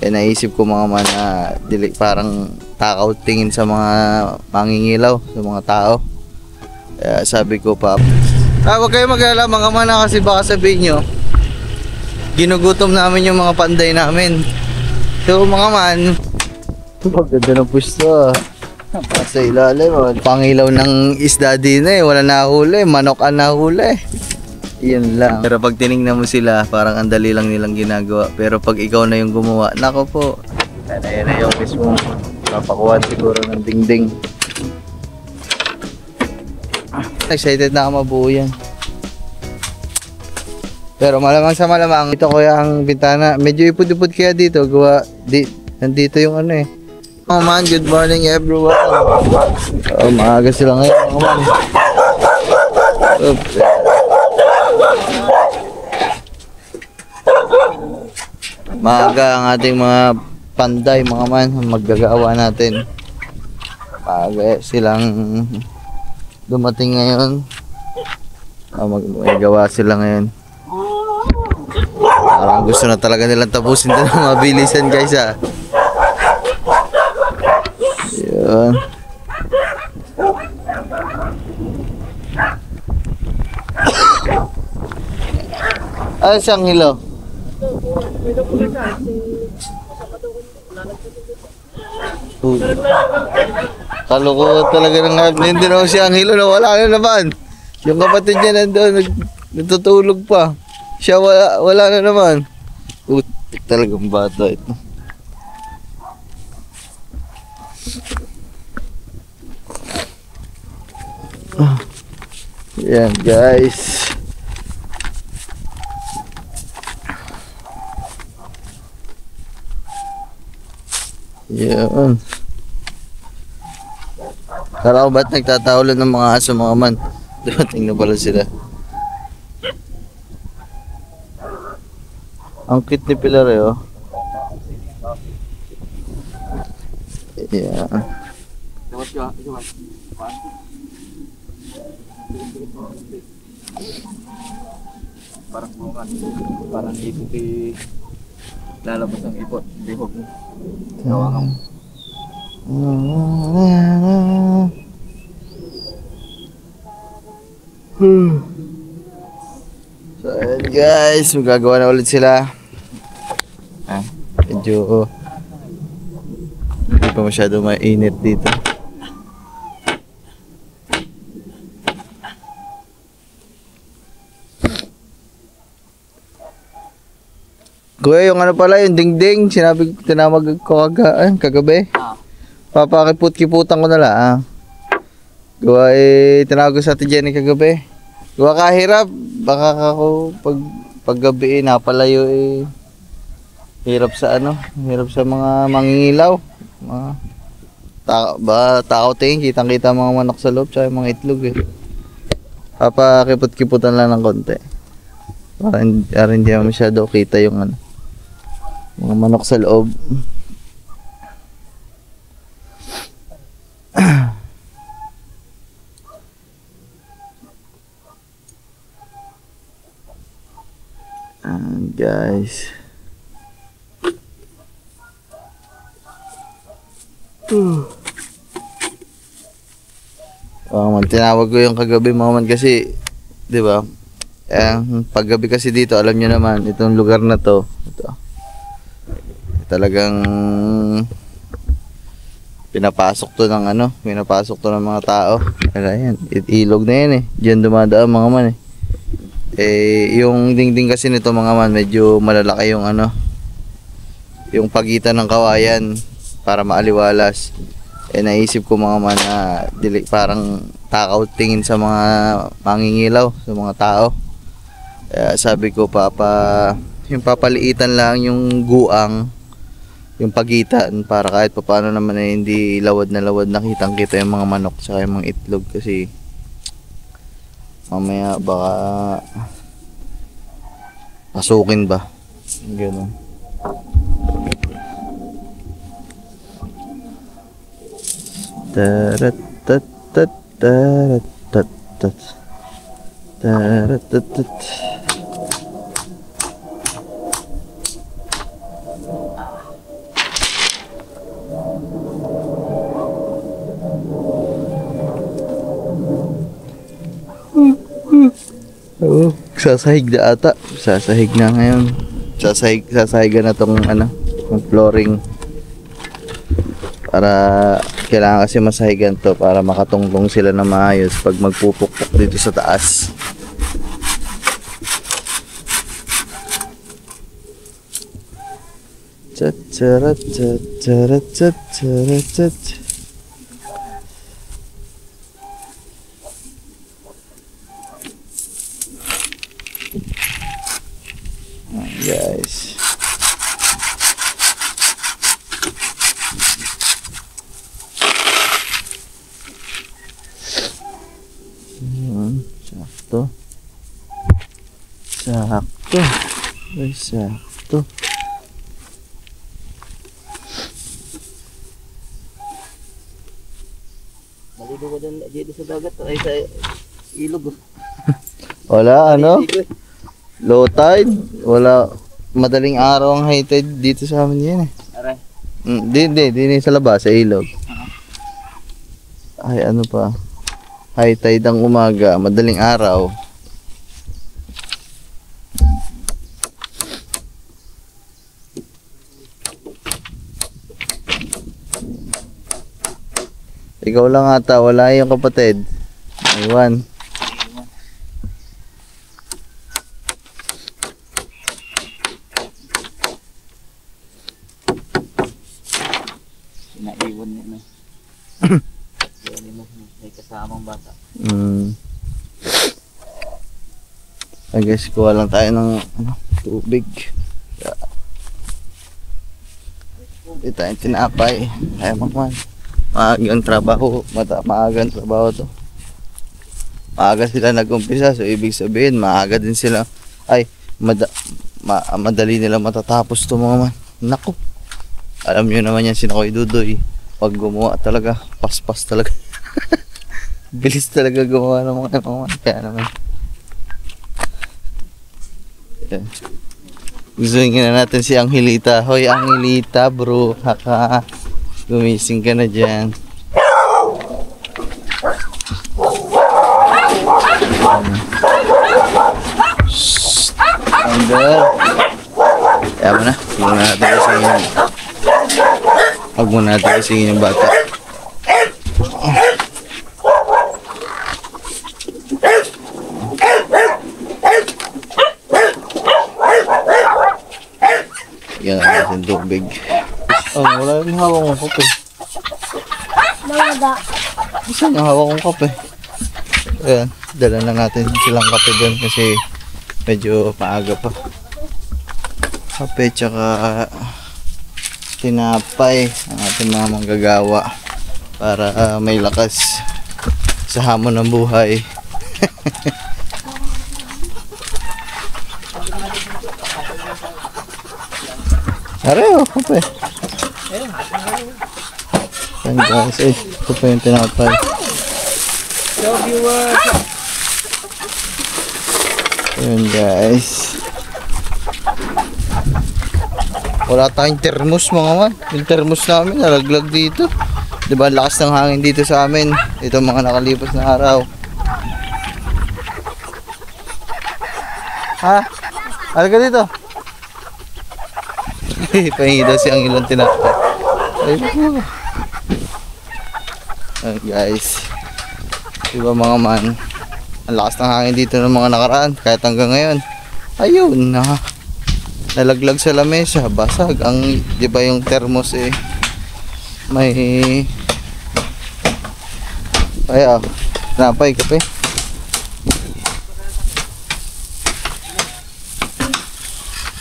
Naisip ko mga man na parang takaw tingin sa mga mangingilaw, sa mga tao. Kaya sabi ko pa, huwag kayo mag-alala mga man, kasi baka sabihin nyo ginugutom namin yung mga panday namin. So mga man, maganda ng pwesto. Sa ilalim, pangilaw ng isda din wala nahuli, manok ang nahuli. Yun lang. Pero pag tinignan mo sila, parang ang dali lang nilang ginagawa. Pero pag ikaw na yung gumawa, nako po, yan na yung mismo papakuhan siguro ng dingding. Excited na ako mabuo yan. Pero malamang sa malamang, ito ko yung bintana. Medyo ipod-ipod kaya dito. Nandito yung ano Oh man, good morning everyone. Maaga sila ngayon mga man. Oops. Maaga ang ating mga panday mga man, maggagawa natin. Maaga silang dumating ngayon. Magawa sila ngayon. Parang gusto na talaga nilang tapusin ito ng mabilisan guys Yun. Ano siyang hilo? Kaloko talaga ng hindi na siya ang hilo na wala na naman. Yung kapatid niya nandun natutulog pa. Siya wala na naman. Putik talagang bata ito. Yan guys. Yan. Kala ko ba't nagtatahulan ng mga aso mga man? Dumating na pala sila. Ang cute ni Pilar Yeah. Parang bunga, parang ipot lalabas ng ipot, bihog. Gawa mo. So ayan guys, magagawa na ulit sila. Medyo hindi pa masyado mainit dito. Kuya, yung ano pala, yung dingding, tinamag ko kagabi. Papakiput-kiputan ko na lang. Gawa tinawag ko sa Ate Jenny kagabi. Gawa kahirap, baka ako paggabi napalayo hirap sa mga mangingilaw. Tao tingin, kitang-kita mga manok sa loob, tsaka mga itlog Papakiput-kiputan lang ng konti. Para hindi masyado kita yung mga manok sa loob. And guys, tinawag ko yung kagabi mga man kasi, di ba? Paggabi kasi dito, alam nyo naman, itong lugar na to, talagang pinapasok to ng mga tao. Ayan, ilog na yan diyan dumadaan mga man yung dingding kasi nito mga man, medyo malalaki yung yung pagitan ng kawayan para maaliwalas. Naisip ko mga man na parang takaw tingin sa mga mangingilaw, sa mga tao. Kaya sabi ko yung papaliitan lang yung guang, yung pagitan, para kahit paano naman hindi lawad na kitang kita yung mga manok tsaka yung mga itlog, kasi mamaya baka pasukin ba, gano'n. Oo, sasahig na ata. Sasahig na ngayon. Sasahigan na tong ano, yung flooring. Para kailangan kasi masahigan to para makatungtong sila na maayos pag magpupukpok dito sa taas. Chat charat chat charat chat charat chat. Guys. Sakto. Sakto. Ay, sakto. Maligo ko dyan sa dagat ay sa ilog. Wala ano? Low tide. Wala. Madaling araw ang high tide dito sa amin yan eh. Aray. Di sa labas, sa ilog. Ay, ano pa? High tide ang umaga, madaling araw. Ikaw lang ata, wala yung kapatid. Iwan. Naiwan niya na. May kasamang bata. I guess kuha lang tayo ng tubig. Hindi tayong tinapay. Kaya man. Maagang trabaho. Maagang trabaho to. Maaga sila nag-umpisa. So ibig sabihin, maaga din sila. Ay, madali nila matatapos to mga man. Naku. Alam nyo naman yan, sinakoy Dudoy. Pag gumawa talaga, paspas talaga. Bilis talaga gumawa ng mga kaya naman. Yeah. Gustuhin na natin si Angelita. Hoy Angelita bro, haka. Gumising ka na dyan. Shhh. Under. Kaya mo na. Huwag na natin kasingin yung huwag mo natin kasingin yung bata. Yan natin tubig. Oh, wala yung hawak kong kape. Malaga. Saan yung hawak kong kape? Ayan, dala na natin silang kape doon kasi medyo maaga pa. Kape tsaka tinapay ang ating mga manggagawa para may lakas sa hamon ng buhay. Areo, kape. Ayan guys, ito pa yung tinapay. Ayan guys. Wala tayong termos mga man. Yung termos namin nalaglag dito. Diba lakas ng hangin dito sa amin. Ito mga nakalipas na araw. Ha? Halika dito. Pahingi daw si ang ilang tinapay. Ay po. Guys. Diba mga man. Ang lakas ng hangin dito ng mga nakaraan. Kahit hanggang ngayon. Ayun na. Nalaglag sa lamesa. Basag. Ang, diba yung thermos eh. May... Ay tinapay, kape.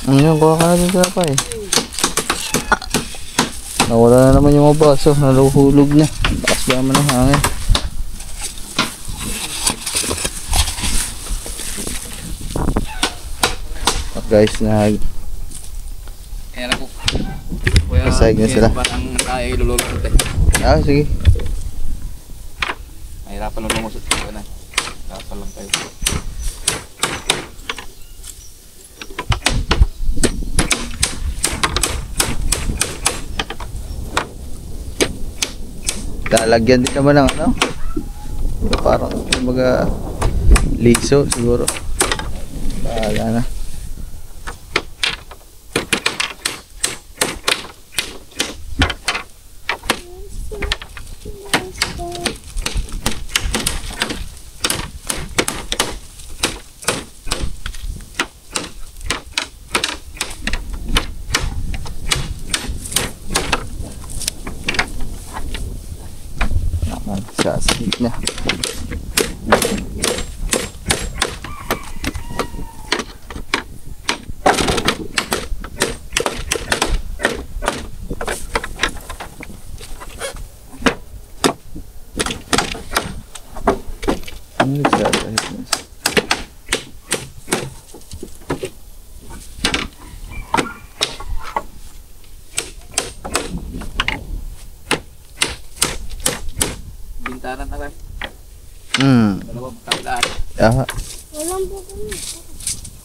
Ano yun? Kuha ka natin tinapay. Nawala na naman yung mga baso. Naluhulog na. Bakas naman ng hangin. Guys, Ayan ako. Nasayag na sila. Parang tayo ilululot eh. Sige. Mahirapan lang lumusot ko na. Hirapan lang tayo. Lalagyan din naman ng ano. Parang mga liso siguro. Wala na. Sasahig na. Nagsasahig na. Bintaran na lang. Dalawang tablaan. Ah, Walang buko.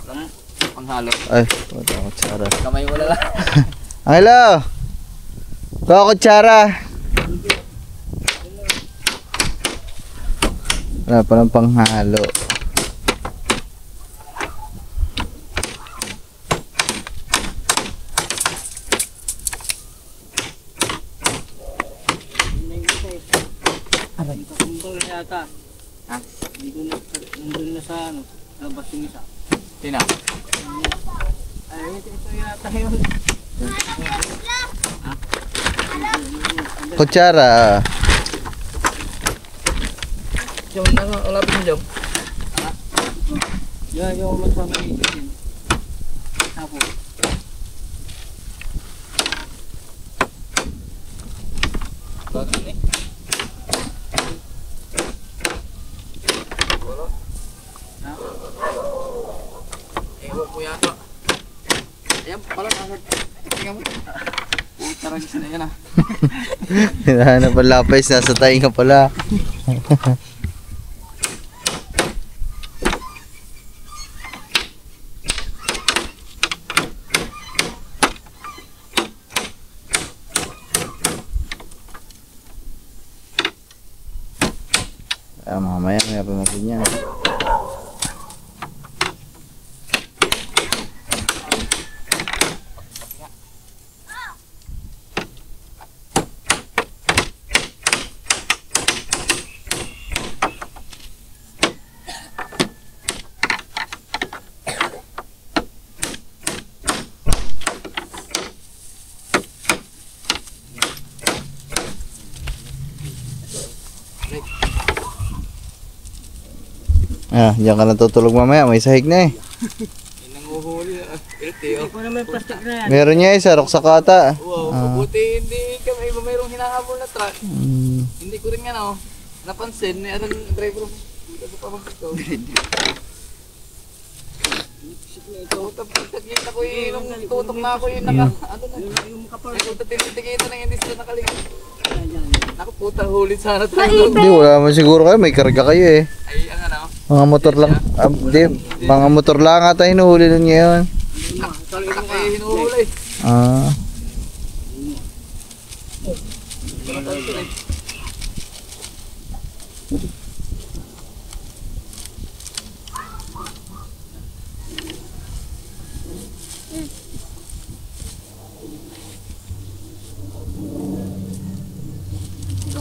Walang panghalo. ay, wala kutsara. Kamay mo na lang. Hello! Kutsara! Wala pa ng panghalo. Kumpul yata. Ha? Nandun na sa ano. Labas yung isa. Sino? Ay, ito yata yun. Kutsara. Yung ulapin mo dyan. Yan yung magsama ni Jim. Apo. Bago ni. Wala. Ha? Ewan ko yata. Ayan pala nasa. Tingnan mo. Tarang isa na yan ah. Hinahanap ang lapis, nasa taing ka pala. Mamaya may pamasin yan. Ah, diyan ka natutulog mamaya, may sahig na eh. Nanguhuli na. Ito Kung naman plastic na yan. Meron niya eh, sa Roksakata. wow, mabuti hindi kami mayroong hinahabol na truck. Hindi ko rin nga no, napansin, may anong driver ito pa bang ito. Tutap-tutap ako yung tutok na ako yung naka, ano na, yung tutap-tutap na hindi sila nakalingan. Naku puta, huli sana tayo. Hindi, wala man siguro kayo, may karga kayo eh. Ay, ang ano, Mga motor lang, hindi, mga motor lang ata hinuhuli nun ngayon. nak kayo hinuhuli. Ah,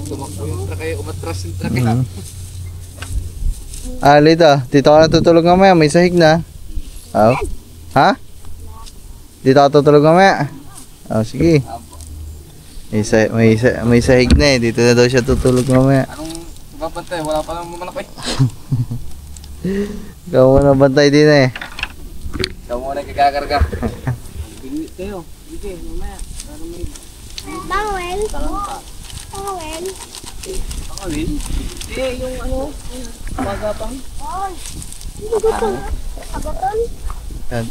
Tumakbo yung truck kayo, umatras yung truck eh. Dito ka natutulog mamaya, may sahig na. Oh. Ha? Dito ka tutulog mamaya? Oh, sige. May sahig na eh, dito na daw siya tutulog mamaya. Anong babantay? Wala pa lang mamalaki. Ikaw muna bantay din eh. Ikaw muna kagakarga. Pinit kayo. Sige, mamaya. Para may Bawel. talangka. Bawel. Pangalin? Hindi, yung ano, magapang. Agatan. Agatan. Yan.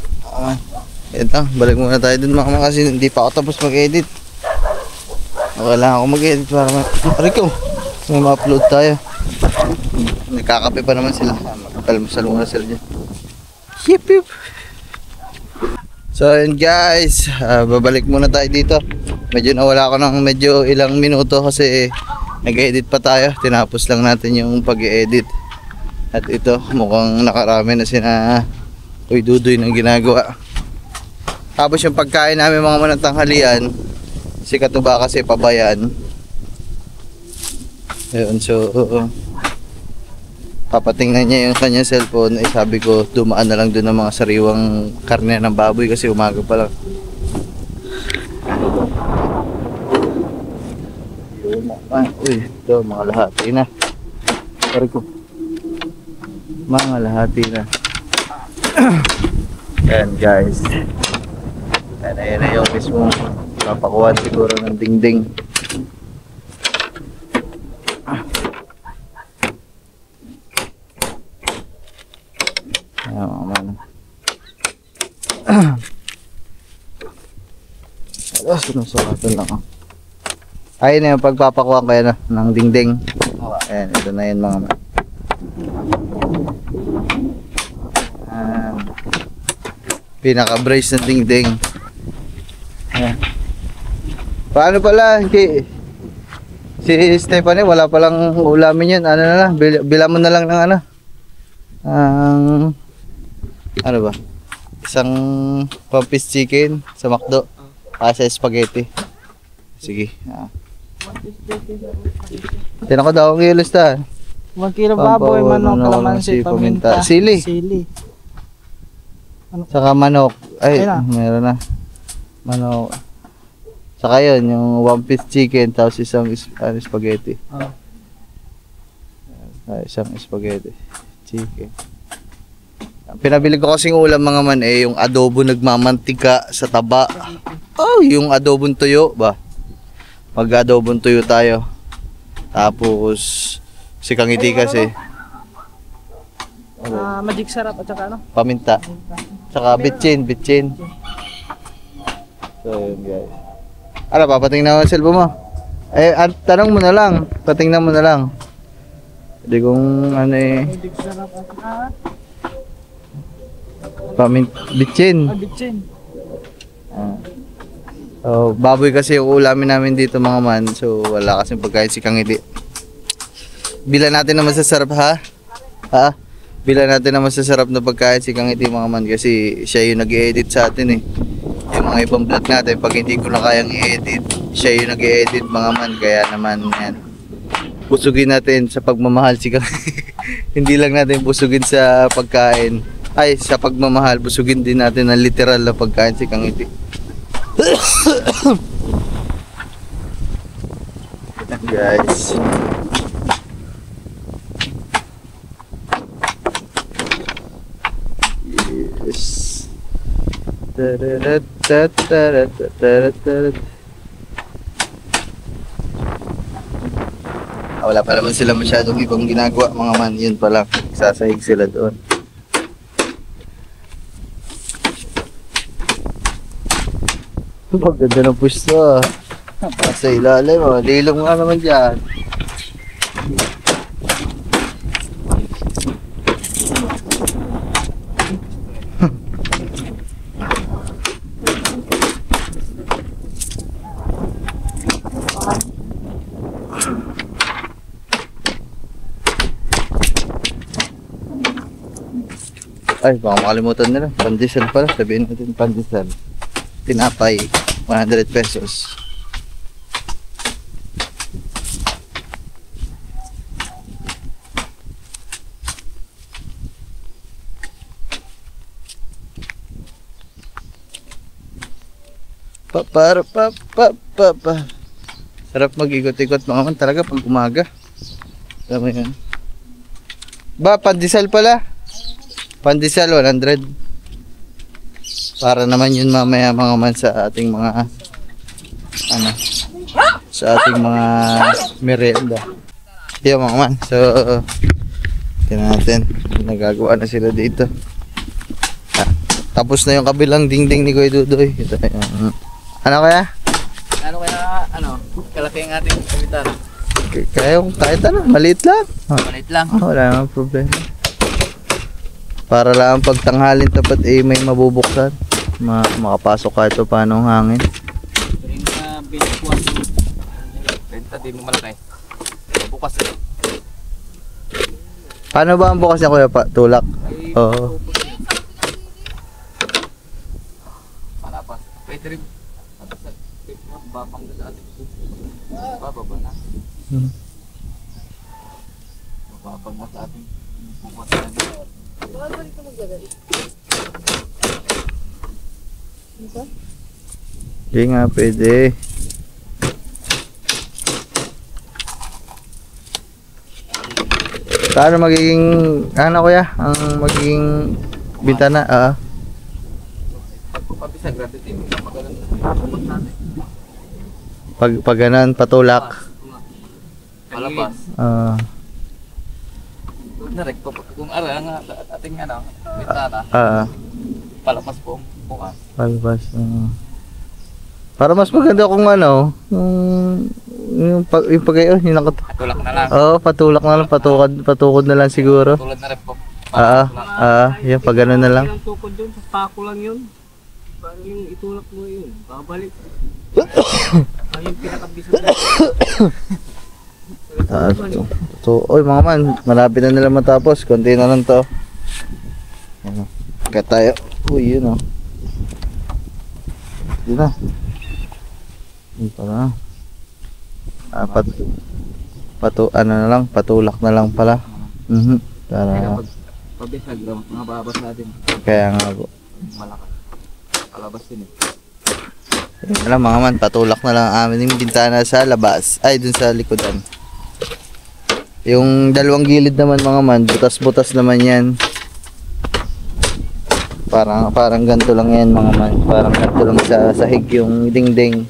Ito, balik muna tayo dun mga kasi hindi pa ako tapos mag-edit. Kailangan ako mag-edit para may ma-upload tayo. Nagkakape pa naman sila. Magpalmasal muna sila dyan. Hip hip. So yun guys, babalik muna tayo dito. Medyo nawala ako ng medyo ilang minuto kasi nag-edit pa tayo. Tinapos lang natin yung pag-edit. At ito, mukhang nakarami na sina Uy, Dudoy ng ginagawa. Tapos yung pagkain namin mga manang tanghalian, si Katuba kasi pabayan. Ayun, so papatingnan niya yung kanyang cellphone. Eh sabi ko, dumaan na lang doon ng mga sariwang karne ng baboy kasi umaga pa lang. Uy, ito mga lahati na. Pare ko. Mga lahati na. Ayan guys. Ayan na yung mismo papakuhan siguro ng dingding. Ayan mga man. Sinusukatan lang ako. Ayun na yung pagpapakuha kayo na ng dingding. Ayan, ito na yun mga man. Pinaka-brace ng dingding. Ayan. Paano pala? Si Stephanie wala palang ulamin yun. Ano na lang, bila mo na lang ng ano. Ano ba? Isang pampis chicken sa McDo. Sa spaghetti. Sige. Tinan ko daw ang kilos ta. 1 kilo baboy, manok, kalamansi, paminta, sili. Saka manok. Ay, Ayun na. meron na. Manok. Saka yun, yung 1 piece chicken, tapos isang spaghetti. Isang spaghetti. Chicken. Pinabili ko kasing ulam mga man yung adobo nagmamantika sa taba. Oh, yung adobong tuyo ba? Mag-adobong tuyo tayo. Tapos si Kangiti kasi magic sarap at saka ano? paminta. Saka bitchin. So yun guys. Ano, papatingnan mo ang cellphone mo? Tanong mo na lang. Patingnan mo na lang. Hindi kung ano Magic sarap at saka bitchin. bitchin. So, baboy kasi yung ulamin namin dito mga man. So, wala kasing pagkain si Kangiti. Bila natin na masasarap ha? Ha? Bila natin na masasarap na pagkain si Kangiti mga man. Kasi siya yung nag-i-edit sa atin eh. Yung mga ibang vlog natin, pag hindi ko na kayang i-edit, siya yung nag-i-edit mga man. Kaya naman yan. Busugin natin sa pagmamahal si Kangiti. Hindi lang natin busugin sa pagkain. Ay, sa pagmamahal, busugin din natin ang literal na pagkain si Kangiti. Guys. Yes. Wala pa naman sila masyadong ibang ginagawa mga man. Yun pa lang, sasahig sila doon. Maganda ng pwesto ah. Sa ilalim oh. Lilong nga naman dyan. Ay, baka makalimutan nila. Pandesal pala. Sabihin natin pandesal. Tinapay. 100 pesos. Sarap mag-ikot-ikot mga man talaga pag umaga. Tama yan. Ba, pandesal pala. Pandesal 100. Para naman yun mamaya mga man sa ating mga sa ating mga merienda. Yan mga man. So tingnan natin. Nagagawa na sila dito. Tapos na yung kabilang dingding ni Kuya Dudoy. Ito, ano kaya? Kalaki ang ating kapitan. Kahit ano, maliit lang. Maliit lang. Wala namang problema. Para lang pagtanghalin tapat may mabubuksan. Makapasok kahit pa paano ang hangin. Yung binikuan mo. Benta din mo malaki. Bukas eh. Paano ba ang bukas niya Kuya pa? Tulak? Oo. trip. Tapos sa trip mo, babang na sa ating bababa na. Babang na sa ating bukot na. Hindi nga pwede. Paano magiging, ano kuya, ang magiging bintana? Pagpapabisag, grabe din. Magalang bukot natin. Pag ganun, patulak. Palabas. Narek po, kung ara nga ating ano, bintana, palabas po ang bukas. Palabas. Para mas maganda kung ano, yung Tulak na lang. patulak na lang, patukod na lang siguro. Tulad na rin po. Yan, pag gano'n na lang. Ang tukod dun, sa pako lang yun. Parang yung itulak mo yun, babalik. Yung pinakabisa Oy mga man, malapit na nila matapos, konti na lang to. Ano, kaya tayo. Uy, yun Yun na. Yun pala. Ano na lang, patulak na lang pala. Para, Pabisag, mga babas natin. kaya nga po. Malakas. Palabas din Alam mga man, patulak na lang amin yung bintana sa labas. Ay, dun sa likodan. Yung dalawang gilid naman mga man, butas-butas naman yan. Parang ganito lang yan mga man. Parang ganito lang sa sahig yung dingding.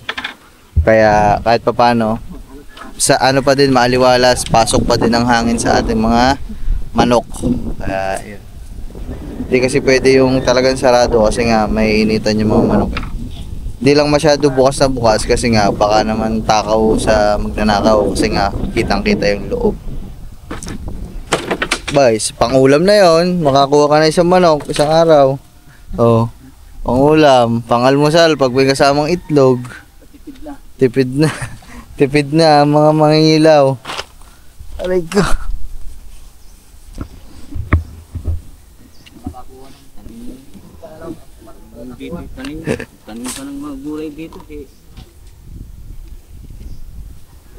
Kaya kahit papano, sa ano pa din maaliwalas, pasok pa din ang hangin sa ating mga manok. Kaya yun. Hindi kasi pwede yung talagang sarado kasi nga may initan yung mga manok. Hindi lang masyado bukas na bukas kasi nga baka naman takaw sa magnanakaw kasi nga kitang-kita yung loob. Guys, pangulam na yon, makakuha ka na isang manok isang araw. Pangulam, pangalmusal pag may kasamang itlog. Tipid na. Tipid na mga mangingilaw. Aray ko. Tanim ka ng mga gulay dito.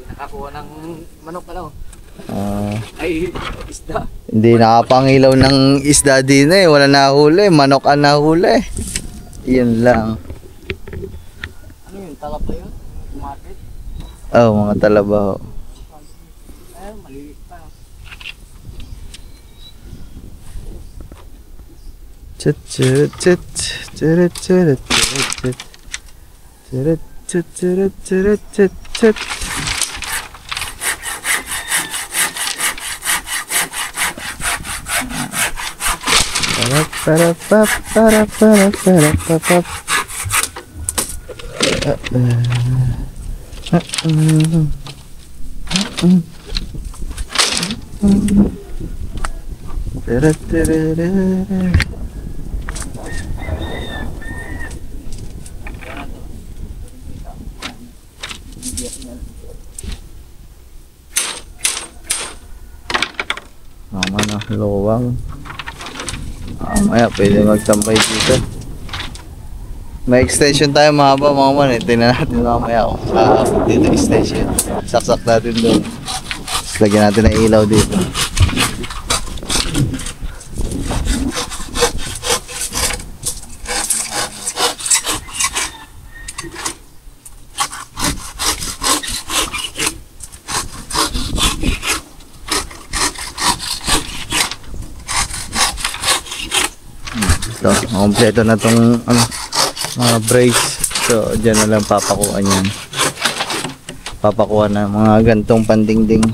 nakakuha ng manok ano? Ah, Ay, isda. hindi nakapangilaw ng isda din eh. Wala nahuli. Manok ang nahuli. Yun lang. Ano yun? Talap na yun? Market? Oh, mga talabaho. Ay, maliliit pa. Chut chut chut chut chut chut chut chut chut chut chut chut. Para para para para para para para. Mama na luwang. Mamaya pwede magtampay dito. May extension tayo mahaba mga man eh. Tingnan natin mamaya kung aabot dito extension. Saksak natin doon. Tapos lagyan natin ng ilaw dito. Ito, kompleto na tong mga brace. So, dyan na lang papakuha niyan. Papakuha na mga gantong pandingding.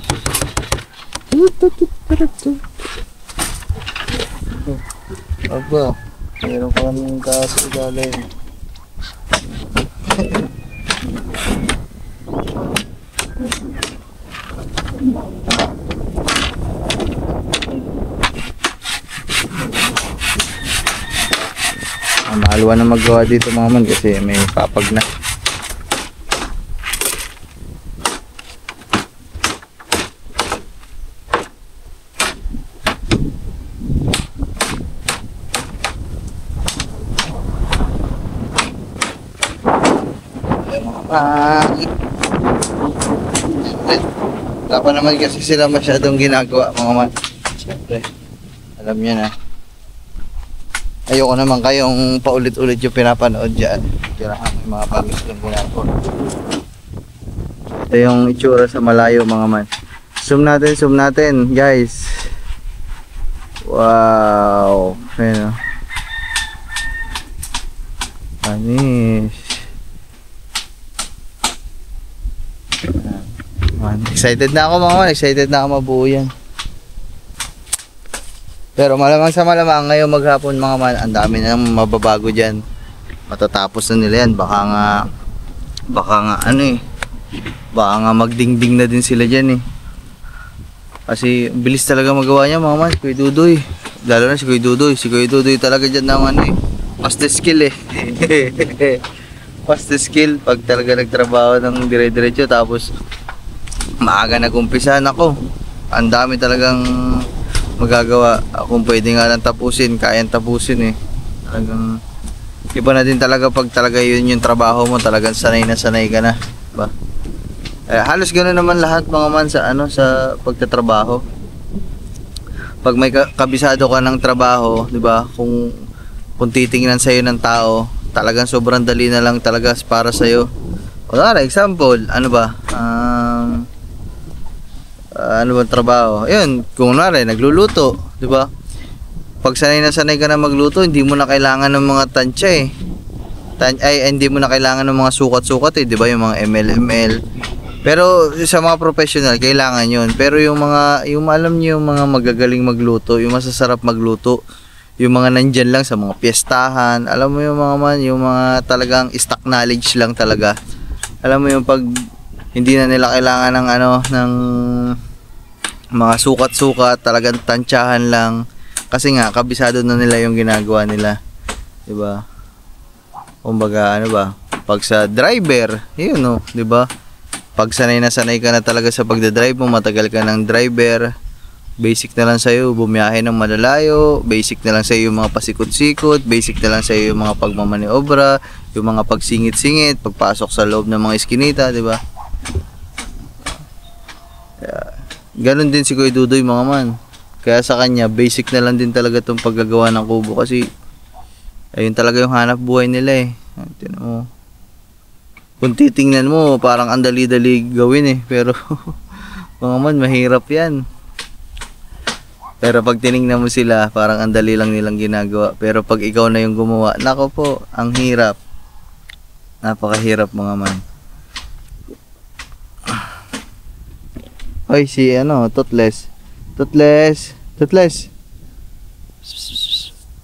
Aba, meron ka ng kaso galing. Mahalwa na magawa dito mga man kasi may papag na. Wala pa naman kasi sila masyadong ginagawa mga man. Siyempre, alam niyo na. Ayoko naman kayong paulit-ulit yung pinapanood dyan. Kailangan may mga pagis yung ginagawa. Ito yung itsura sa malayo mga man. Zoom natin guys. Wow. Ayan o. Anis. Excited na ako mga man. Excited na ako mabuo yan. Pero malamang sa malamang ngayong maghapon mga man, ang dami na mababago dyan. Matatapos na nila yan. Baka nga baka nga magdingding na din sila dyan eh. Kasi bilis talaga magawa niya mga man. Si Kuya Dudoy. Lalo na si Kuya Dudoy. Si Kuya Dudoy talaga dyan naman eh. Fast skill eh. Fast skill. Pag talaga nagtrabaho ng dire-diretso tapos maaga nag-umpisahan ako. Ang dami talagang magagawa. Kung pwede nga lang tapusin, kayang tapusin eh. Talagang iba na din talaga pag talaga yun yung trabaho mo, talagang sanay na sanay ka na, ba? Halos ganoon naman lahat mga man sa sa pagtatrabaho. Pag may kabisado ka ng trabaho, 'di ba? Kung titingnan sa iyo ng tao, talagang sobrang dali na lang talaga para sa iyo. Wala, example, ano ba? Ano ba trabaho? Ayun, kung kunwari nagluluto, 'di ba? Pag sanay na sanay ka na magluto, hindi mo na kailangan ng mga tansya eh. Hindi mo na kailangan ng mga sukat-sukat eh, 'di ba? Yung mga ml. Pero sa mga professional, kailangan 'yun. Pero yung alam niyo yung mga magagaling magluto, yung masasarap magluto, yung mga nandyan lang sa mga piyestahan, alam mo yung mga talagang stock knowledge lang talaga. Alam mo yung pag hindi na nila kailangan ng ng mga sukat-sukat, talagang tantsahan lang. Kasi nga kabisado na nila yung ginagawa nila. 'Di ba? Kumbaga pag sa driver, 'yun 'di ba? Pag sanay ka na talaga sa pagdadrive mo, matagal ka ng driver, basic na lang sa'yo bumiyahe ng malalayo, basic na lang sa'yo yung mga pasikot-sikot, basic na lang sa'yo yung mga pagmamaniobra, yung mga pagsingit-singit, pagpasok sa loob ng mga iskinita, di ba? Ganon din si Kuya Dudoy mga man. Kaya sa kanya, basic na lang din talaga itong paggagawa ng kubo kasi ayun talaga yung hanap buhay nila eh. Tingnan mo. Kung titingnan mo, parang ang dali-dali gawin eh. Pero, mga man, mahirap yan. Pero pag tinignan mo sila, parang ang dali lang nilang ginagawa. Pero pag ikaw na yung gumawa, nako po, ang hirap. Napakahirap mga man. Hoy, si Toothless. Toothless.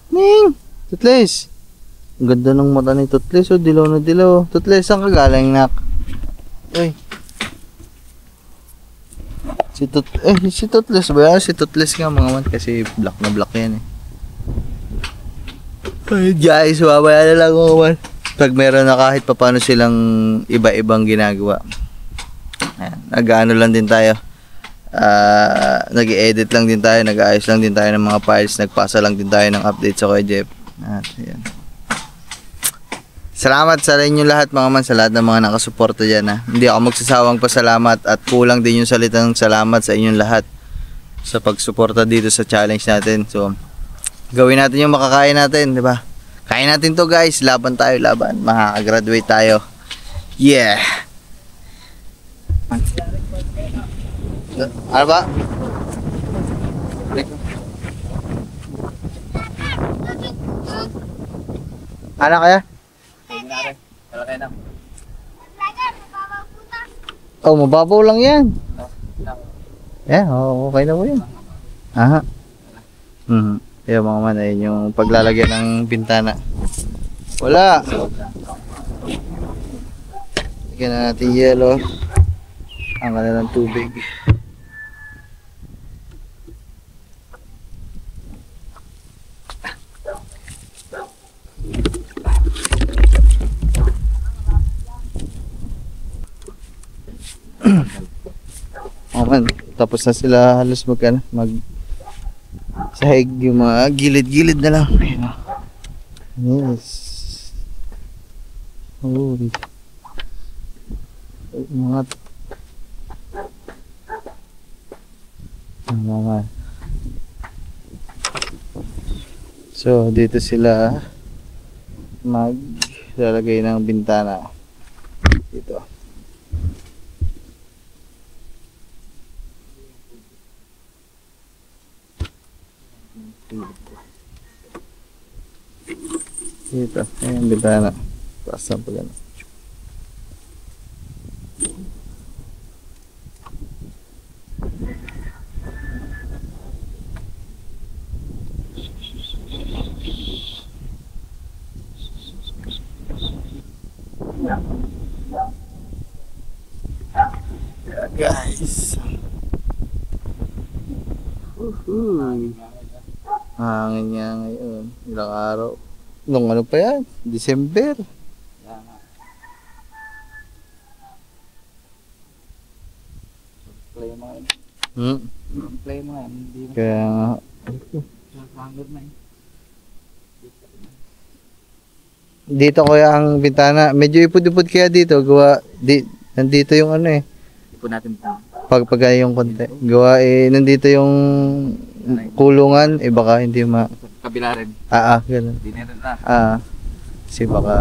Ning! Toothless. Ang ganda ng mata ni Toothless, dilaw na dilaw. Toothless, saan ka galing, nak? Uy. Si Toothless ba yan? Si Toothless nga mga man, kasi black na black yan eh. Ay guys, babaya na lang mga man. Pag meron na kahit paano silang iba-ibang ginagawa. Ayan, nag-ano lang din tayo. Nag-edit lang din tayo, nag-aayos lang din tayo ng mga files, nagpasa lang din tayo ng update sa Kuya Jeff. At ayan. Salamat sa inyo lahat mga man, sa lahat ng mga nakasuporta dyan ha. Hindi ako magsasawang pasalamat at kulang din yung salitang salamat sa inyong lahat sa pagsuporta dito sa challenge natin. So, gawin natin yung makakaya natin, di ba? Kaya natin to guys, laban tayo, laban. Makaka-graduate tayo. Yeah! Ano ba? Ano kaya? Oh, mababaw lang yan. Yeah, okay na po yan. Aha. Yan mga man, ayun yung paglalagyan ng bintana. Wala. Lagyan na natin yellow. Ang ng tubig. Man, tapos na sila halos mag sahig yung mga gilid-gilid na lang. Yes. Uy. Mga mga so dito sila maglalagay ng bintana dito. Dito, ayan bintana. Pasang pa gano'n. Yeah, guys. Hangin niya ngayon. Ilang araw. Nung ano pa yan? December. Kaya nga. Play mo yan. Play mo yan. Hindi mo. Kaya nga. Hangir na eh. Dito kaya ang bintana. Medyo ipod-ipod kaya dito. Gawa, nandito yung ano eh. Ipon natin ito. Pagpagaya yung konti. Gawa eh, nandito yung kulungan. Eh baka hindi Kabila rin. ganun. Hindi na rin na. Kasi baka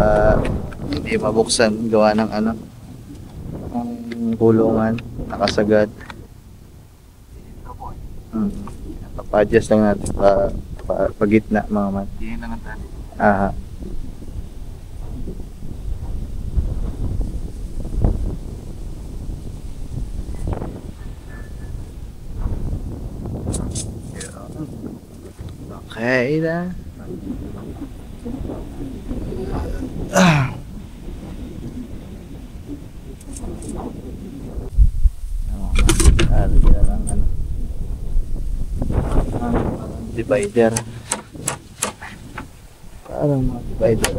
hindi mabuksan. Gawa ng ano. Ang kulungan. Nakasagad. Papa-adjust lang natin pagitna mga man. Hindi na lang tayo. Okay na. Divider. Parang mga divider.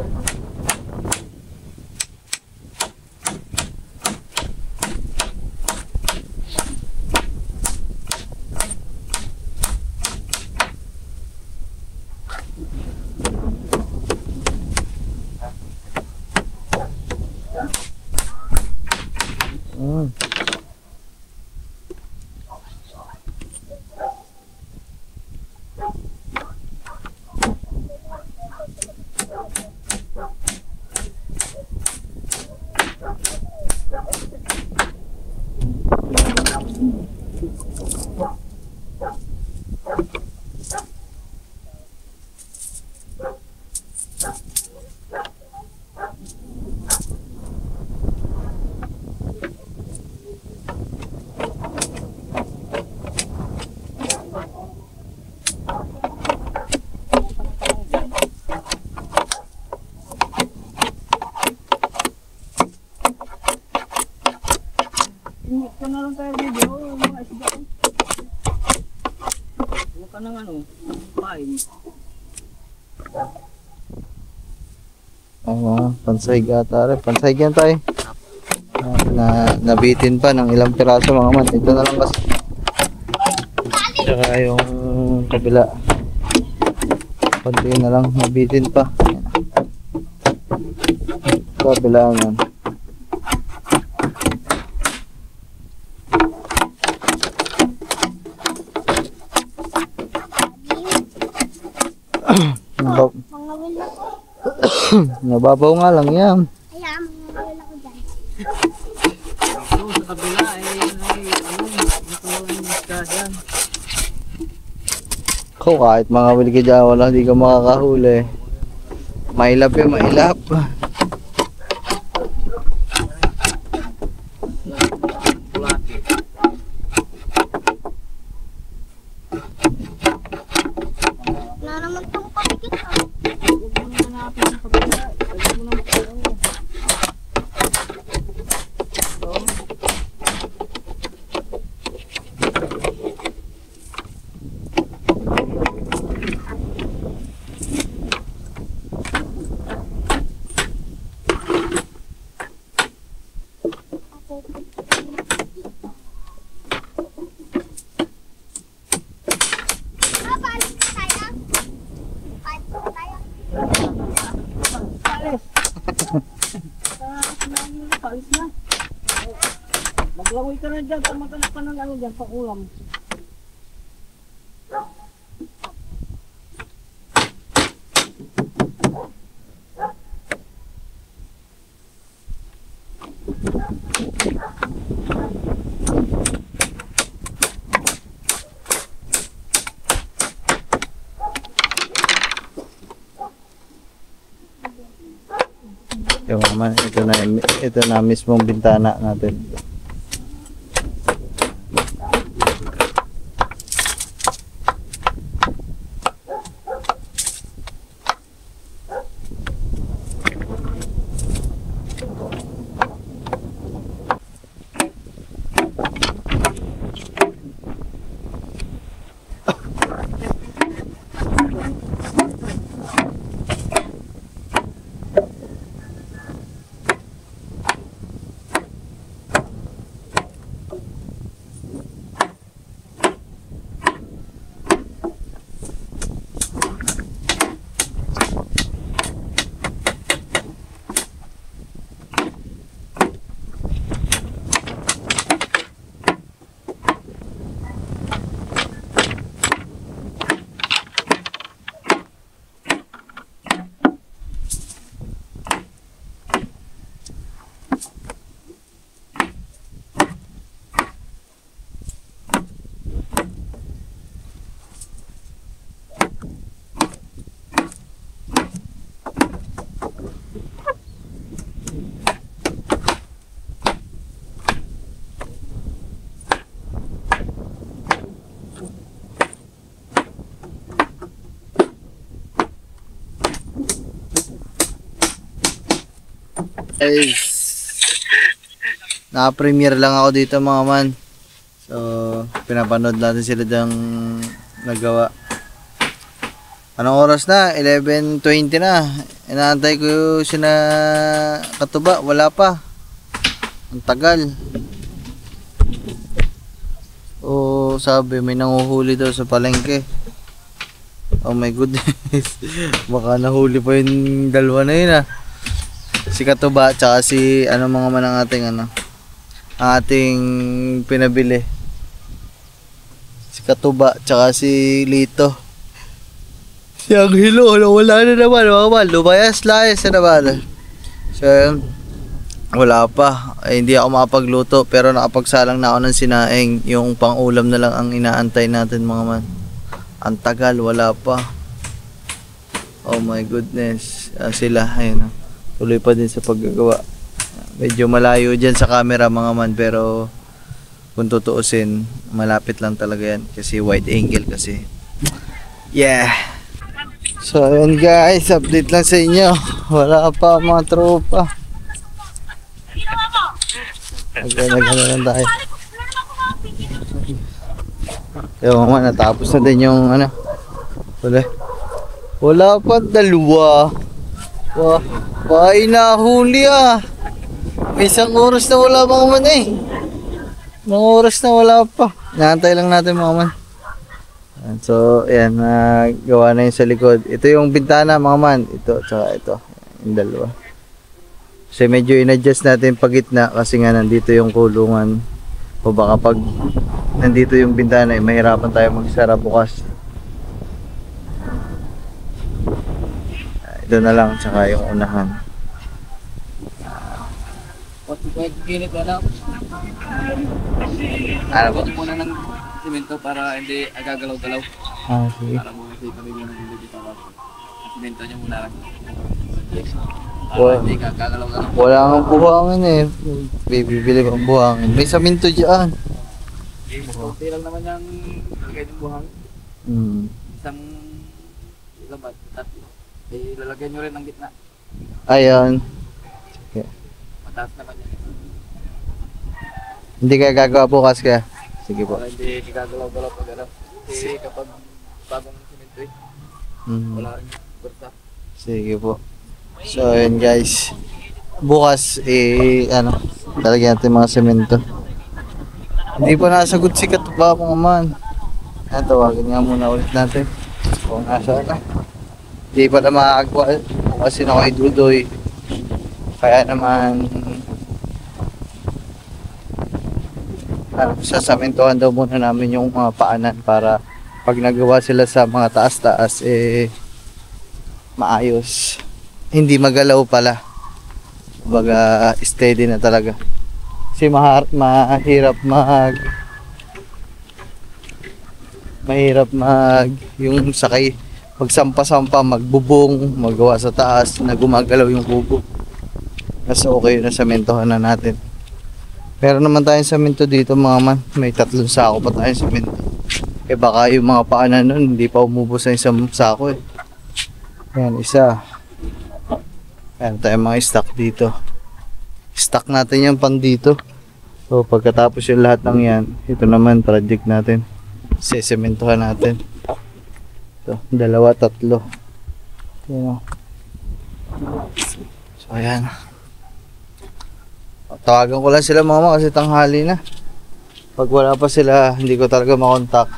Ito na lang tayo video, mga isda. Huwag ka ng ano, pain. Pansay ata rin. Pansay yan tayo. Nabitin pa ng ilang piraso mga man. Ito na lang kasi. Tsaka yung kabila. Konti na lang. Nabitin pa. Kabila yan. Mga wala ko. Nababaw nga lang yan. Kaya mga wala ko dyan. Ito sa kabila nakawin yung isda dyan. Kahit mga wili ka dyan, wala, hindi ka makakahuli. Mailap yun, mailap. Wala naman itong pakikit. Huwag mo na hanapin sa kabila. Huwag mo na ito. Balik tayo. Balik tayo. ka na dyan, tumatanap ka ng ano dyan, pakulam. Yung naman, ito na mismong bintana natin. Guys, naka-premiere lang ako dito mga man. So, pinapanood natin sila dyang nagawa. Anong oras na? 11:20 na. Inaantay ko sila Katuba. Wala pa. Ang tagal. Oh, sabi may nanguhuli daw sa palengke. Oh my goodness. Baka nahuli pa yung dalawa na yun ah. Si Katuba tsaka si ano mga man ang ating ano, ang ating pinabili. Si Katuba tsaka si Lito. Si Angelo wala na naman mga man, lumayas-layas na naman. So wala pa, hindi ako makapagluto pero nakapagsalang na ako ng sinaing. Yung pang-ulam na lang ang inaantay natin mga man. Ang tagal, wala pa. Oh my goodness. Sila ayun. Tuloy pa din sa paggagawa. Medyo malayo dyan sa camera mga man, pero kung tutuusin, malapit lang talaga yan kasi wide angle kasi. Yeah. So ayun guys, update lang sa inyo. Wala pa mga tropa. Nagano lang tayo. Yung mga natapos na din yung ano. Wala pa dalawa. Ay nahuli ah. May isang oras na wala mga man eh. Mga oras na wala pa. Naantay lang natin mga man. So ayan, gawa na yung sa likod. Ito yung bintana mga man. Ito tsaka ito. Yung dalawa. Kasi medyo in-adjust natin pag gitna kasi nga nandito yung kulungan. O baka pag nandito yung bintana eh, mahirapan tayo magsara bukas. Ito na lang tsaka yung unahan. Ginit na lang. Ano ba? Buti muna ng simento para hindi agagalaw-galaw. Sige. Para muna kami muna ng dito para simento niya muna lang. Wow. Hindi gagalaw-galaw. Wala kang buhangin eh. Bibili ko ang buhangin. May saminto dyan. Kunti lang naman yung lagay ng buhang. Isang labat. Ilalagay nyo rin ang gitna. Ayun. Mataas naman yan. Hindi ka gagawa bukas kaya? Sige po. Para hindi gagalaw-galaw pag ano. Kasi kapag bagong simento eh, wala rin kurta. Sige po. So ayun guys. Bukas ano, talagyan natin mga semento. Hindi pa nasagot si Katuba mga man. Tawagin nga muna ulit natin. Kung nasa na. Hindi pa na makakagawa kasi na ako idudoy. Kaya naman sasamintuhan daw muna namin yung mga paanan para pag nagawa sila sa mga taas-taas maayos. Hindi magalaw pala. Baga steady na talaga. Kasi mahirap yung sakay magsampa-sampa, magbubong, magawa sa taas na gumagalaw yung kubo. Kasi okay na sementohan na natin. Meron naman tayong semento dito mga man. May 3 sako pa tayong semento. Baka yung mga paanan nun, hindi pa umubos na isang sako Ayan, isa. Ayan tayong mga stock dito. Stock natin yung pang dito. So pagkatapos yung lahat ng yan, ito naman project natin. Sesementohan natin. So, 2, 3. Ayan. So ayan. Tawagan ko lang sila mama kasi tanghali na. Pag wala pa sila, hindi ko talaga makontak.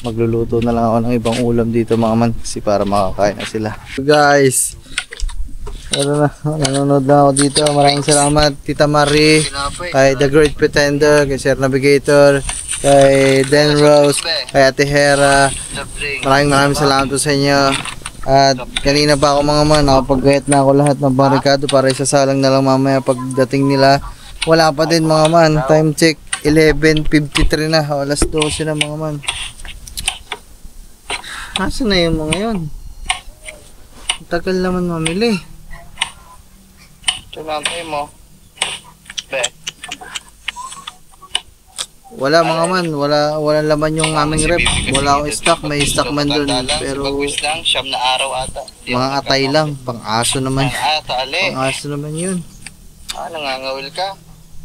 Magluluto na lang ako ng ibang ulam dito mga man kasi para makakain na sila. So guys, nanonood na ako dito. Maraming salamat Tita Marie, kay The Great Pretender, kay Sir Navigator, kay Den Rose, kay Ate Hera. Maraming salamat po sa inyo. At kanina pa ako mga man, nakapag-gayat na ako lahat ng barikado para isasalang na lang mamaya pagdating nila. Wala pa din mga man, time check 11:53 na, alas 12 na mga man. Nasaan na yung mga yun? Tagal naman mamili. Ito lang tayo mo. Wala mga man, wala laman yung aming rep. Wala akong stock, may stock man dun. Pero mga atay lang, pang-aso naman. Pang-aso naman yun. Nangangawil ka?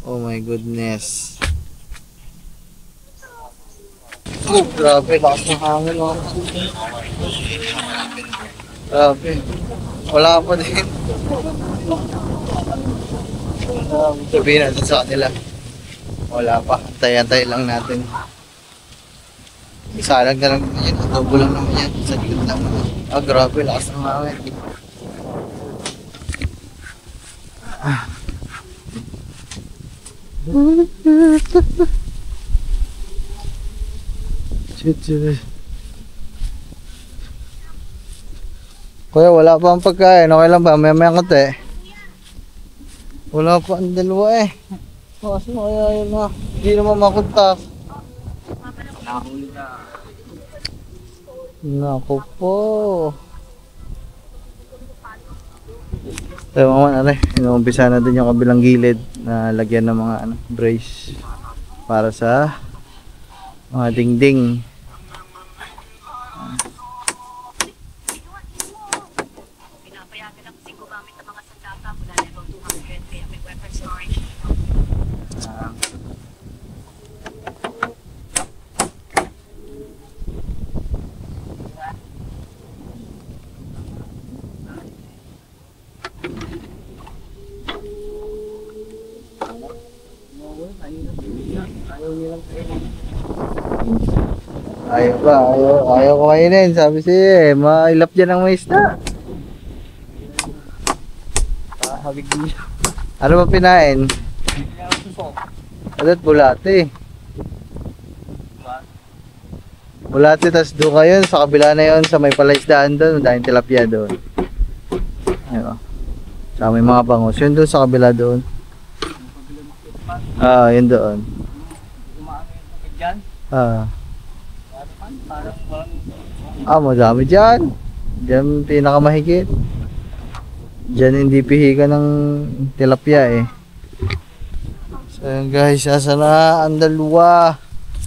Oh my goodness. Oh, grabe, lakas ng hangin. Grabe. Wala pa din. Sabihin natin sa kanila. Wala pa. Antay-antay lang natin. Isalag na lang naman yan. Adobo lang naman yan. Sa likod lang naman. Grabe. Lakas ng hangin. Kuya, wala pa ang pagkain. Okay lang ba? Maya-maya konti. Wala pa ang dalawa Kasi kaya yun hindi naman makontak. Nahuli na. Naku po. So mga inuumpisa na din yung kabilang gilid na lagyan ng mga brace para sa mga dingding. Pinapayagan ang kasing gumamit ng mga sandata mula level 200 kaya may weapon storage. Ayaw ko kainin. Sabi siya mailap dyan ang may isda. Habig niya. Ano ba pinain? Alat bulate. Bulate, tas doon kayo sa kabila na yun, sa may palaisdaan doon, dahil tilapia doon. Ayun. Sa may mga bangos. Yun doon sa kabila doon. Yun doon. Madami dyan. Diyan pinakamahigit. Diyan hindi pihigan ng tilapia So yun guys, asa na ang dalawa.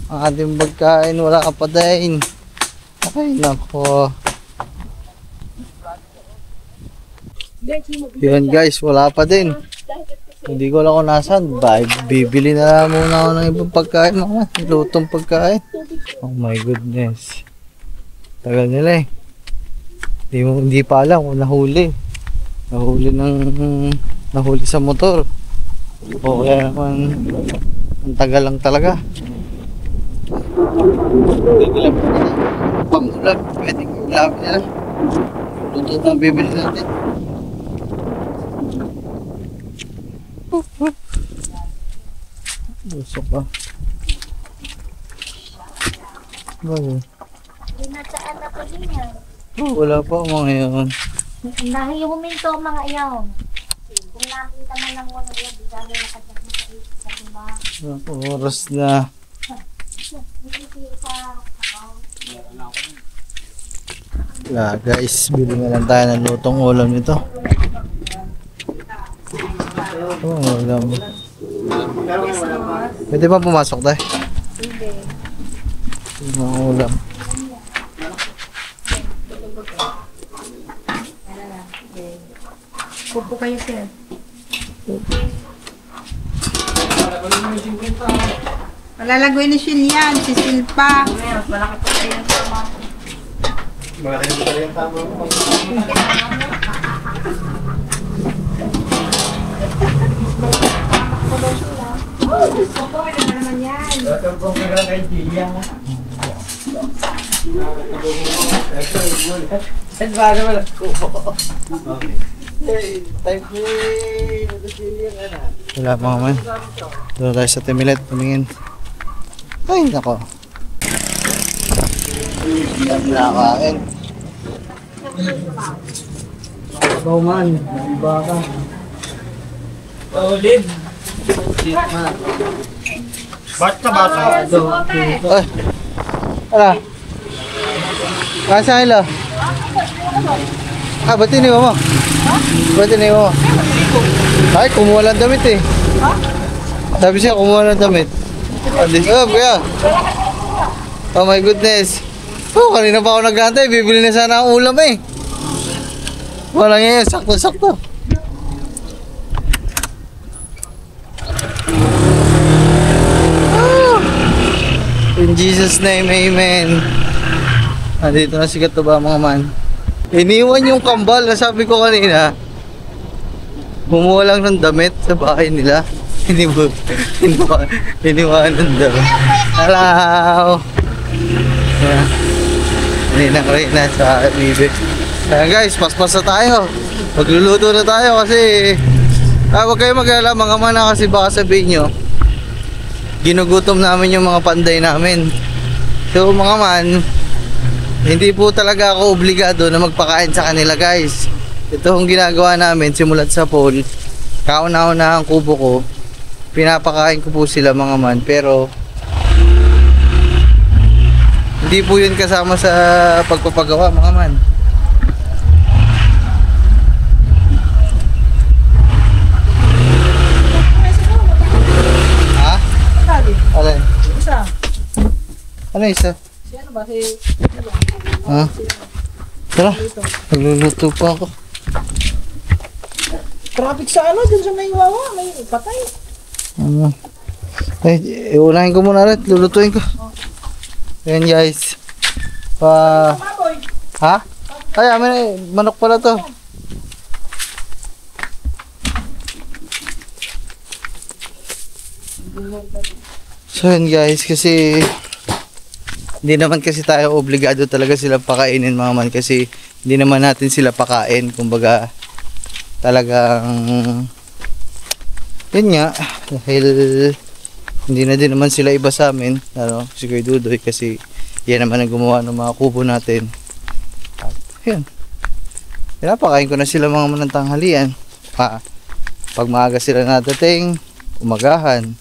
Ang ating pagkain, wala ka pa din. Okay, nako. Yun guys, wala pa din. Hindi ko alam kung nasaan. Bibili na lang muna ako ng ibang pagkain. Lutong pagkain. Oh my goodness. Tagal nila Hindi pa alam kung nahuli. Nahuli sa motor. O kaya naman ang tagal lang talaga. Pangulag. Pwedeng ulam nila. Luto na bibili natin. Busok pa. Bagay. Binataan na ko din yan. Oh, wala pa mga yun. Dahil huminto ang mga iyaw. Kung nakita man lang mo nung di kami nakadyak na sa isip sa diba? Oras na. Hindi sa Wala guys, bili na lang tayo ng lutong ulam nito. Oh, ulam. Pwede ba pumasok tayo? hindi. Mga ulam. Pupo kayo sir. Malalagoy ni Shil yan, si Silpa. Wala pa naman. Doon tayo sa Timilet, tumingin. Ay, nako. Nakakain. Ikaw man, iba ka. Solid. Basta. Ay! Ala! Kasa ilo? Ba't tiniwa mo? Ba't tiniwa mo? Ay, kumuha lang damit eh. Sabi siya, kumuha lang damit. Kaya. Oh my goodness. Oh, kanina pa ako nag-antay. Bibili na sana ang ulam eh. Walang yan. Sakto-sakto. In Jesus' name, amen. Dito na si Katuba mga man. Iniwan yung kambal na sabi ko kanina. Bumuha lang ng damit sa bahay nila. Iniwan ng damit. Hello! Ayan. Ninang Reyna sa Bibi. Ayan guys, paspas na tayo. Magluluto na tayo kasi huwag kayo mag-alala mga mana kasi baka sabihin nyo ginugutom namin yung mga panday namin. So mga man, hindi po talaga ako obligado na magpakain sa kanila guys. Ito ang ginagawa namin simulat sa pool. Kauna-una ang kubo ko. Pinapakain ko po sila mga man. Pero hindi po yun kasama sa pagpapagawa mga man. Ha? Alin? Isa. Ano isa? Si ano ba? Si... Ha? Tara, nagluluto pa ako. Traffic sa ano? Dun sa may wawa. May patay. Ano? Ay, iunahin ko muna rin. Lulutuin ko. Ayan guys. Maboy. Ha? Ay, amin eh. Manok pala to. So yun guys, kasi hindi naman kasi tayo obligado talaga silang pakainin mga man kasi hindi naman natin sila pakain. Kumbaga talagang yun nga dahil hindi na din naman sila iba sa amin, ano, si Kuya Dudoy kasi yan naman ang gumawa ng mga kubo natin. At yun, pinapakain ko na sila mga manang tanghalian. Pag maaga sila nadating, umagahan,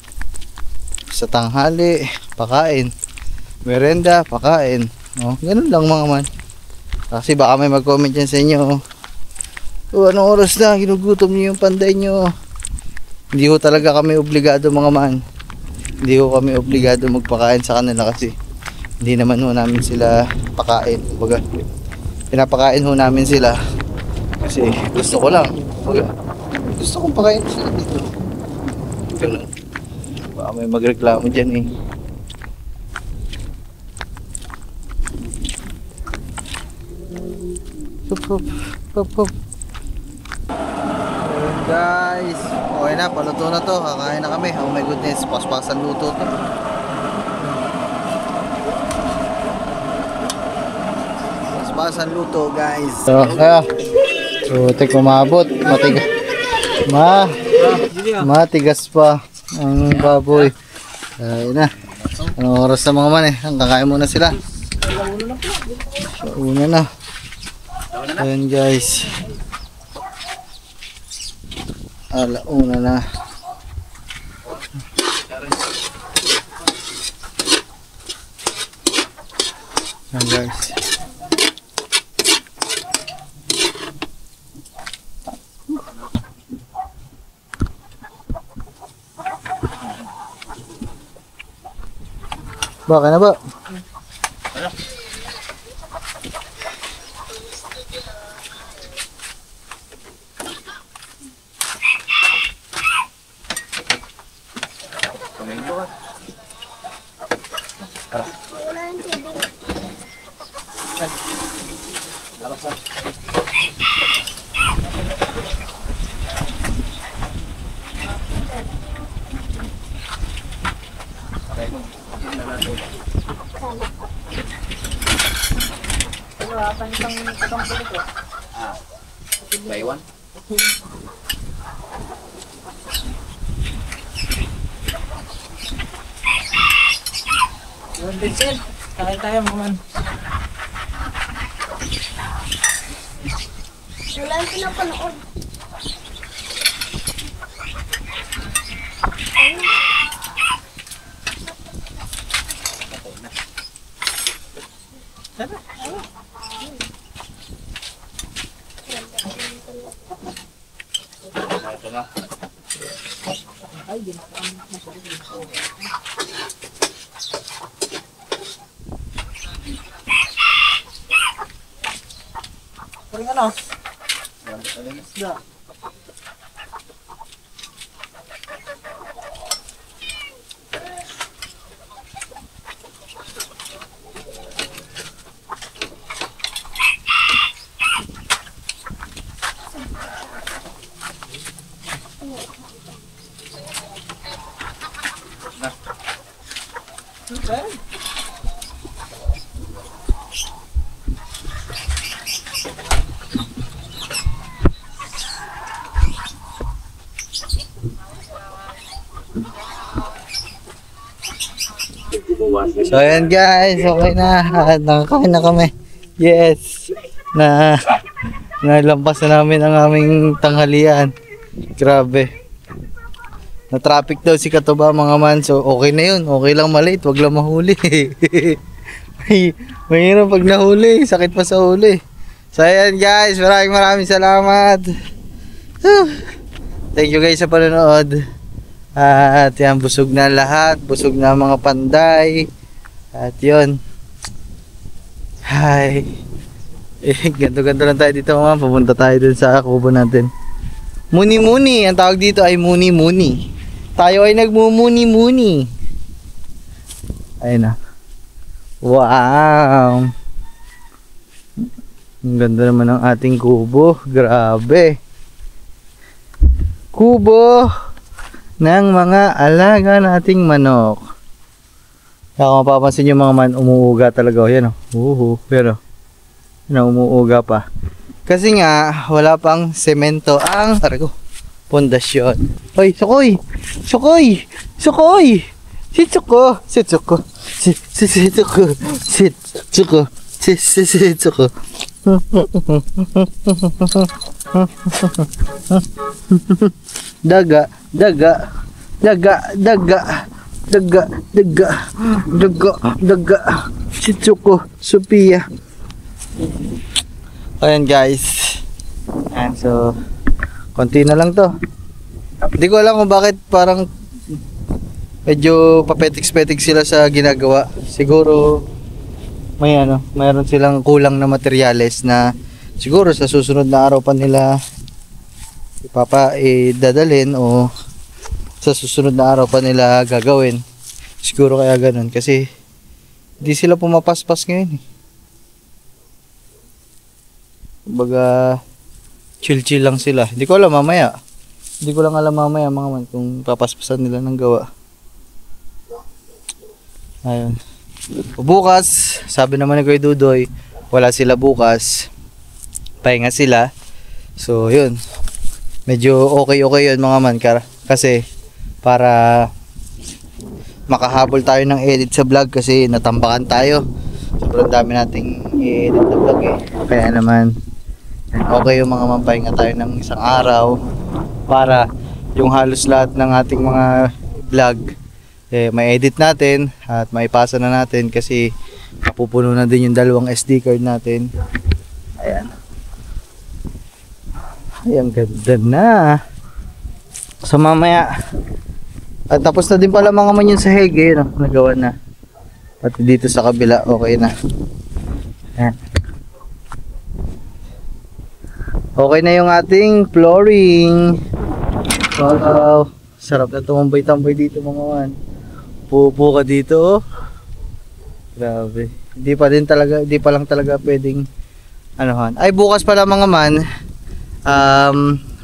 sa tanghali, pakain, merenda, pakain. Oh, ganun lang mga man. Kasi baka may mag-comment yan sa inyo. Oh, anong oras na? Ginugutom niyo yung panday nyo. Hindi ko talaga kami obligado mga man. Hindi ko kami obligado magpakain sa kanila kasi hindi naman ho namin sila pakain. Kumbaga, pinapakain ho namin sila kasi gusto ko lang. Kumbaga, gusto kong pakain sila dito. Ganun. Baka may magreklamo dyan eh. Hop. Ayun guys, okay na, paluto na to, kakain na kami. Oh my goodness, paspasan luto to. Paspasan luto guys. So, kaya putik umabot, matigas pa ang baboy. Ayun na. Anong oras na mga man eh, kakain muna sila. Una na. Ayan guys. Alauna na. Ayan guys. Baka na ba? Buy one. Kaya tayo mga man. Wala yung pinapanood. Ito na. Paring ano? So ayan guys, okay na. At nakakain na kami. Yes. Nalampas na namin ang aming tanghalian. Grabe. Na traffic daw si Katuba mga man. So okay na yun. Okay lang maliit. Wag lang mahuli. Mahirap pag nahuli. Sakit pa sa huli. So ayan guys, maraming salamat. Thank you guys sa panonood. At yan, busog na lahat. Busog na mga panday. At yun. Hi. Ganto-ganto lang tayo dito mga. Pupunta tayo dun sa kubo natin. Muni-muni. Ang tawag dito ay muni-muni. Tayo ay nagmumuni-muni. Ayun na. Wow. Ang ganda naman ng ating kubo. Grabe. Kubo ng mga alaga nating manok. Kaya kung mapapansin nyo mga man, umuuga talaga. Yan o. Pero, umuuga pa. Kasi nga, wala pang semento ang pundasyon. Hoy, Sukoy! Sukoy! Sukoy! Si Suko! Si Suko! Si Suko! Si Suko! Si Suko! Daga, si Chuko, Sophia. Ayan guys. And so, konti na lang to. Hindi ko alam kung bakit parang medyo papetik-petik sila sa ginagawa. Siguro mayroon silang kulang na materyales na siguro sa susunod na araw pa nila dadalhin o sa susunod na araw pa nila gagawin. Siguro kaya ganun kasi hindi sila pumapaspas ngayon. Kumbaga chill lang sila. Hindi ko alam mamaya. Hindi ko lang alam mamaya mga man kung papaspasan nila ng gawa. Ayun. Bukas, sabi naman ni Kuya Dudoy, wala sila bukas. Pahinga sila. So, yun. Medyo okay yun mga man. Kasi, para makahabol tayo ng edit sa vlog kasi natambakan tayo. sobrang dami nating i-edit na vlog eh. Kaya naman, okay yung mga mampahinga tayo ng isang araw para yung halos lahat ng ating mga vlog may edit natin at maipasa na natin kasi mapupuno na din yung 2 SD card natin. Ayan. Ay, ang ganda na. So mamaya at tapos na din pala mga man yung sahig eh, no? Nagawa na. Pati dito sa kabila okay na. Ayan. Okay na yung ating flooring. Wow, sarap na tumambay-tambay dito mga man. Pupo ka dito oh. Grabe. Hindi pa lang talaga pwedeng anuhan. Ay bukas pala mga man,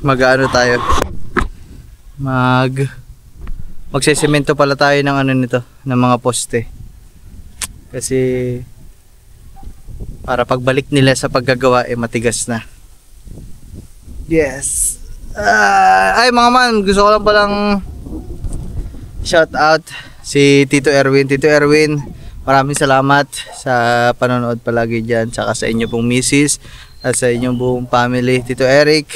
mag-ano tayo. Magsesemento pala tayo ng ano nito, ng mga poste. Kasi para pagbalik nila sa paggagawa matigas na. Yes. Ay mga man, gusto ko lang palang shout out si Tito Erwin. Tito Erwin, maraming salamat sa panonood palagi dyan, saka sa inyo pong misis at sa inyong buong family. Tito Eric.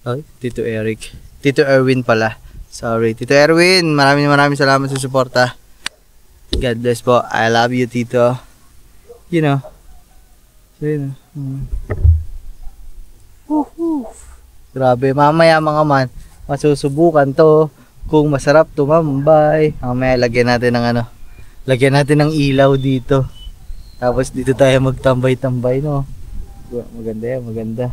Ay, Tito Eric. Tito Erwin pala. Sorry. Tito Erwin, maraming salamat sa suporta. God bless po. I love you, Tito. You know. So, yun. Grabe, mamaya mga man, masusubukan to kung masarap tumambay. Mamaya lagyan natin ng ilaw dito. Tapos dito tayo magtambay-tambay, no. Maganda yan, maganda.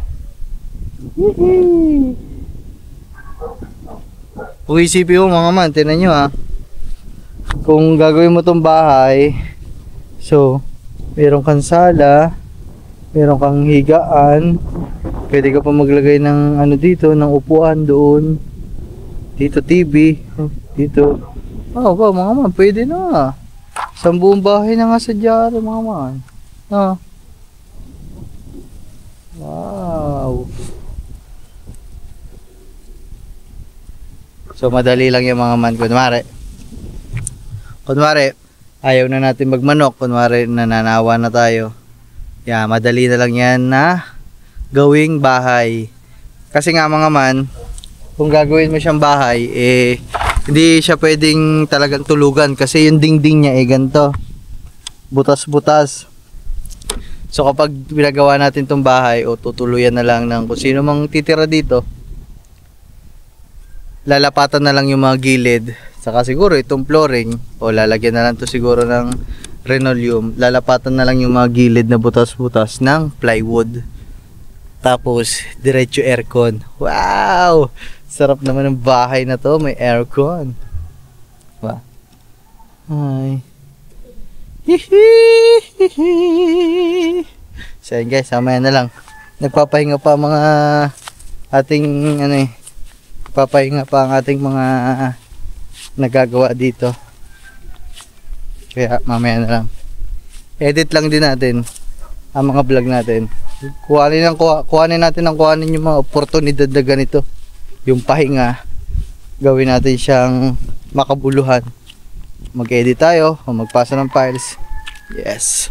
Kung isipin mo mga man, tinan nyo ha. Kung gagawin mo tong bahay, so, meron kang sala, meron kang higaan, pwede ka pa maglagay ng ano dito, ng upuan doon. Dito TV, dito. Oh, ba mga man, pwede na. Isang buong bahay na nga sa dyaro mga man. Ah. Wow. So madali lang yung mga man. Kunwari ayaw na natin magmanok, kunwari nananawa na tayo. Yeah, madali na lang yan na gawing bahay. Kasi nga mga man, kung gagawin mo siyang bahay, hindi siya pwedeng talagang tulugan kasi yung dingding niya ganito. Butas-butas. So kapag pinagawa natin tong bahay o tutuluyan na lang ng kung sino mang titira dito, lalapatan na lang yung mga gilid, saka siguro itong flooring o lalagyan na lang to siguro ng linoleum, lalapatan na lang yung mga gilid na butas-butas ng plywood, tapos diretso aircon. Wow, sarap naman ng bahay na to, may aircon. Wow. Hi. So yun guys, mamaya na lang, nagpapahinga pa mga ating papahinga pa ang ating mga nagagawa dito. Kaya mamaya na lang. Edit lang din natin ang mga vlog natin. Kuhanin natin yung mga oportunidad na ganito. Yung pahinga, gawin natin siyang makabuluhan. Mag-edit tayo o magpasa ng files. Yes.